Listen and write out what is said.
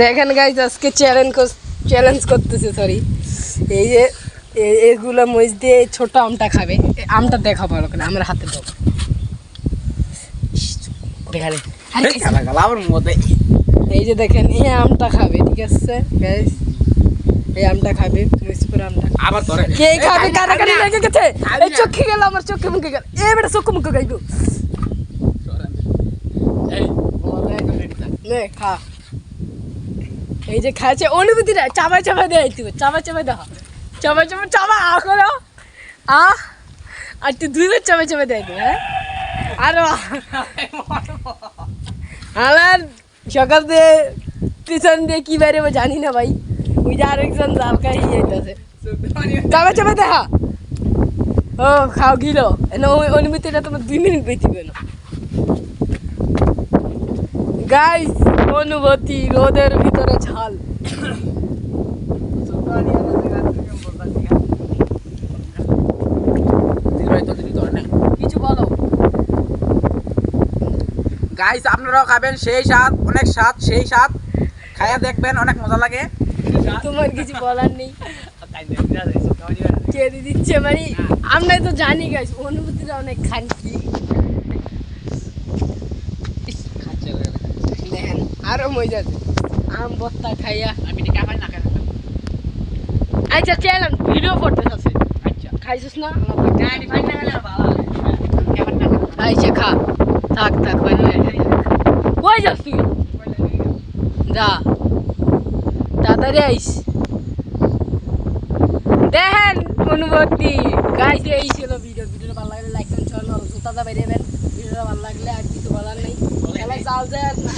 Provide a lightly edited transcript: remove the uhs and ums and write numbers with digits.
দেখেন গাইস আজকে চ্যালেঞ্জ করতেছে সরি এই যে এগুলো মরিচ দিয়ে ছোট আমটা খাবে আমটা দেখা ভালো করে আমার হাতে দাও এই যে দেখেন এই আমটা খাবে ঠিক আছে গাইস এই আমটা খাবে মরিচপুর আমটা আবার ধরে কে খাবে কারাকারি লেগে গেছে এই চোখে গেল আমার চোখে মুখে গেল এ বেটা চোখে মুখে গাইবো নে খা এই যে খাচ্ছে অনুভূতিটা চাপা চাপা দেয় তুই চাপা চাপা দেখা চাপা চাপা চাপা করো আর তুই দুইবার চাপা চাপা দেয় তুই হ্যাঁ আরো আমার সকাল দিয়ে পিছন দিয়ে কি বাইরে জানি না ভাই ওই যে আরেকজন জাল খাই যাইতেছে চাপা চাপা দেখা ও খাও গিলো ওই অনুভূতিটা তোমার 2 মিনিট বেঁচবে না গাইস অনুভূতি রোদের ভিতরে ঝাল কিছু বলো গাইস আপনারাও খাবেন সেই স্বাদ অনেক স্বাদ সেই স্বাদ খায়া দেখবেন অনেক মজা লাগে তোমার কিছু বলার নেই কে দিচ্ছে মানে আমরা তো জানি গাইস অনুভূতিটা অনেক খানকি দেখেন আরো মজা আছে আম বত্তা খাইয়া আমি টিকা খাই না খাই আচ্ছা চ্যালেঞ্জ ভিডিও করতে আছে আচ্ছা খাইছিস না গাড়ি ফাইন না গেলে ভালো কেমন না আইছে খা থাক থাক কই যাস তুই যা তাড়াতাড়ি আইস দেখেন অনুভূতি গাইস এই ছিল ভিডিওটা ভালো লাগলে লাইক করুন চ্যানেল জুতা দা বাইরে দেন ভিডিওটা ভালো লাগলে আর কিছু বলার নেই খেলা চাল যায় আর না